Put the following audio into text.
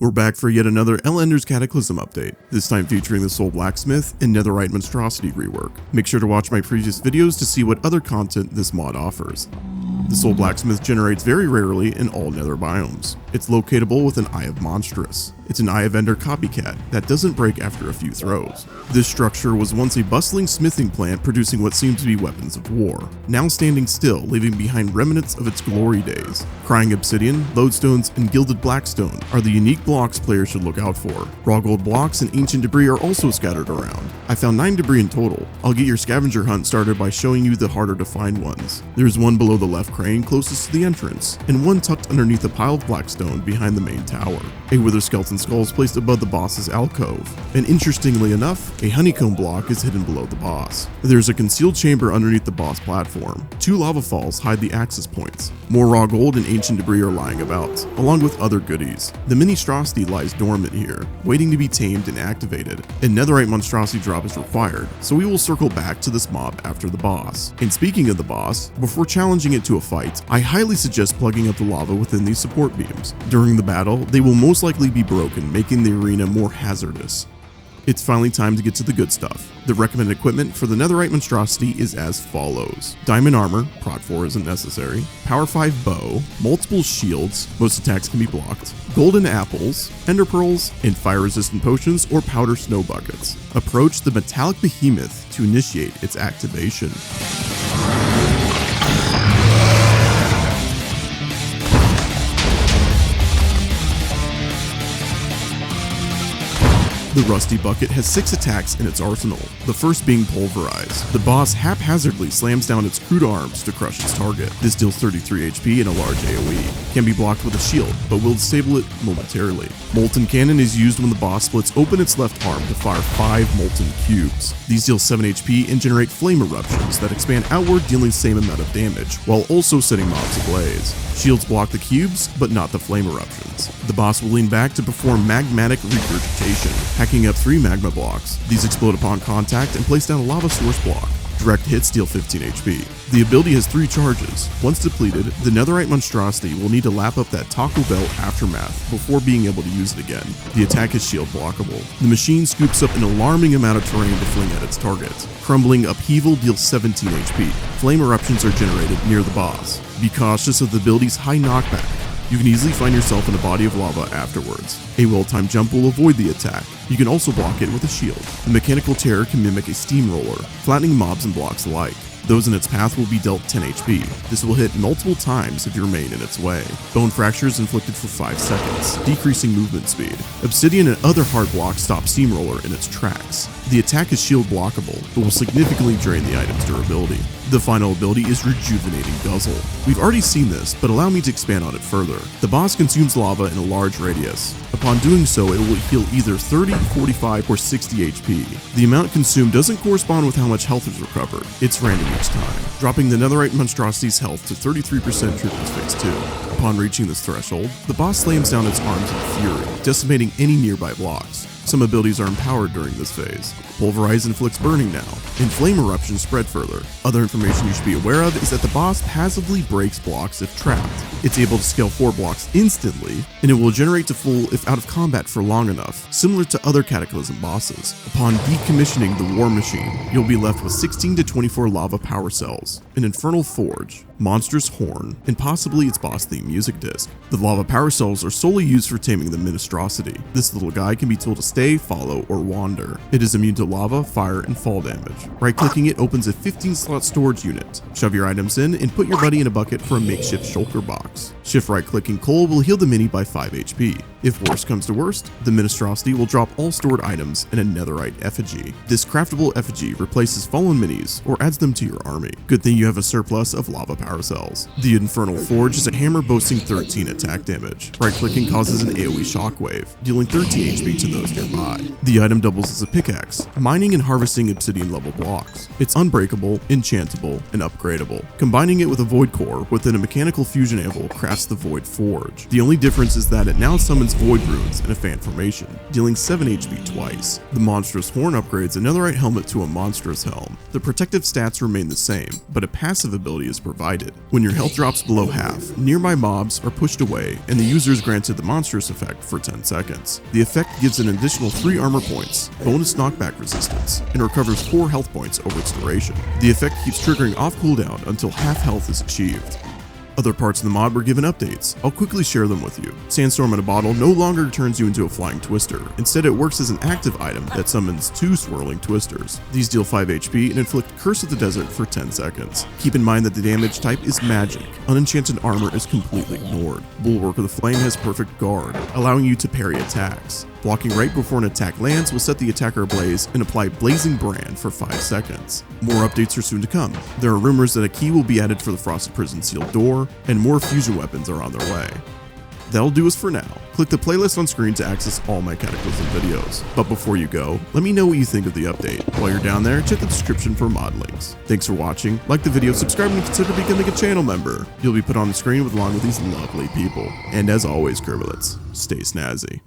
We're back for yet another Ender's Cataclysm update, this time featuring the Soul Blacksmith and Netherite Monstrosity Rework. Make sure to watch my previous videos to see what other content this mod offers. The Soul Blacksmith generates very rarely in all nether biomes. It's locatable with an Eye of Monstrous. It's an Eye of Ender copycat that doesn't break after a few throws. This structure was once a bustling smithing plant producing what seemed to be weapons of war, now standing still, leaving behind remnants of its glory days. Crying Obsidian, Lodestones, and Gilded Blackstone are the unique blocks players should look out for. Raw gold blocks and ancient debris are also scattered around. I found 9 debris in total. I'll get your scavenger hunt started by showing you the harder to find ones. There's one below the left crane closest to the entrance, and one tucked underneath a pile of blackstone behind the main tower. A wither skeleton skull is placed above the boss's alcove, and interestingly enough, a honeycomb block is hidden below the boss. There's a concealed chamber underneath the boss platform. 2 lava falls hide the access points. More raw gold and ancient debris are lying about, along with other goodies. The monstrosity lies dormant here, waiting to be tamed and activated. A netherite monstrosity drop is required, so we will circle back to this mob after the boss. And speaking of the boss, before challenging it to a fight, I highly suggest plugging up the lava within these support beams. During the battle, they will most likely be broken, making the arena more hazardous. It's finally time to get to the good stuff. The recommended equipment for the Netherite Monstrosity is as follows. Diamond armor, prot 4 isn't necessary, power 5 bow, multiple shields, most attacks can be blocked, golden apples, ender pearls, and fire resistant potions or powder snow buckets. Approach the metallic behemoth to initiate its activation. The Rusty Bucket has 6 attacks in its arsenal, the first being Pulverize. The boss haphazardly slams down its crude arms to crush its target. This deals 33 HP and a large AoE. Can be blocked with a shield, but will disable it momentarily. Molten Cannon is used when the boss splits open its left arm to fire 5 molten cubes. These deal 7 HP and generate flame eruptions that expand outward, dealing the same amount of damage, while also setting mobs ablaze. Shields block the cubes, but not the flame eruptions. The boss will lean back to perform magmatic regurgitation, hacking up 3 magma blocks. These explode upon contact and place down a lava source block. Direct hits deal 15 HP. The ability has 3 charges. Once depleted, the Netherite Monstrosity will need to lap up that Taco Bell aftermath before being able to use it again. The attack is shield blockable. The machine scoops up an alarming amount of terrain to fling at its target. Crumbling Upheaval deals 17 HP. Flame eruptions are generated near the boss. Be cautious of the ability's high knockback. You can easily find yourself in a body of lava afterwards. A well-timed jump will avoid the attack. You can also block it with a shield. The Mechanical Terror can mimic a steamroller, flattening mobs and blocks alike. Those in its path will be dealt 10 HP. This will hit multiple times if you remain in its way. Bone Fracture is inflicted for 5 seconds, decreasing movement speed. Obsidian and other hard blocks stop Steamroller in its tracks. The attack is shield blockable, but will significantly drain the item's durability. The final ability is Rejuvenating Guzzle. We've already seen this, but allow me to expand on it further. The boss consumes lava in a large radius. Upon doing so, it will heal either 30, 45, or 60 HP. The amount consumed doesn't correspond with how much health is recovered. It's random each time, dropping the Netherite Monstrosity's health to 33% through this phase 2. Upon reaching this threshold, the boss slams down its arms in fury, decimating any nearby blocks. Some abilities are empowered during this phase. Pulverize inflicts burning now, and flame eruptions spread further. Other information you should be aware of is that the boss passively breaks blocks if trapped. It's able to scale 4 blocks instantly, and it will generate to full if out of combat for long enough, similar to other Cataclysm bosses. Upon decommissioning the War Machine, you'll be left with 16 to 24 lava power cells, an Infernal Forge, Monstrous Horn, and possibly its boss theme music disc. The lava power cells are solely used for taming the Monstrosity. This little guy can be told to stay, follow, or wander. It is immune to lava, fire, and fall damage. Right-clicking it opens a 15-slot storage unit. Shove your items in and put your buddy in a bucket for a makeshift shulker box. Shift right-clicking coal will heal the mini by 5 HP. If worst comes to worst, the Monstrosity will drop all stored items in a netherite effigy. This craftable effigy replaces fallen minis or adds them to your army. Good thing you have a surplus of lava power cells. The Infernal Forge is a hammer boasting 13 attack damage. Right-clicking causes an AoE shockwave, dealing 13 HP to those nearby. The item doubles as a pickaxe, mining and harvesting obsidian level blocks. It's unbreakable, enchantable, and upgradable. Combining it with a void core within a mechanical fusion anvil crafts the Void Forge. The only difference is that it now summons summons void runes and a fan formation, dealing 7 HP twice. The monstrous horn upgrades a netherite helmet to a monstrous helm. The protective stats remain the same, but a passive ability is provided. When your health drops below half, nearby mobs are pushed away and the user is granted the monstrous effect for 10 seconds. The effect gives an additional 3 armor points, bonus knockback resistance, and recovers 4 health points over its duration. The effect keeps triggering off cooldown until half health is achieved. Other parts of the mod were given updates. I'll quickly share them with you. Sandstorm in a bottle no longer turns you into a flying twister. Instead, it works as an active item that summons 2 swirling twisters. These deal 5 HP and inflict Curse of the Desert for 10 seconds. Keep in mind that the damage type is magic. Unenchanted armor is completely ignored. Bulwark of the Flame has perfect guard, allowing you to parry attacks. Blocking right before an attack lands will set the attacker ablaze and apply Blazing Brand for 5 seconds. More updates are soon to come. There are rumors that a key will be added for the Frosted Prison sealed door, and more fusion weapons are on their way. That'll do us for now. Click the playlist on screen to access all my Cataclysm videos. But before you go, let me know what you think of the update. While you're down there, check the description for mod links. Thanks for watching, like the video, subscribe, and consider becoming a channel member. You'll be put on the screen along with these lovely people. And as always, Kermits, stay snazzy.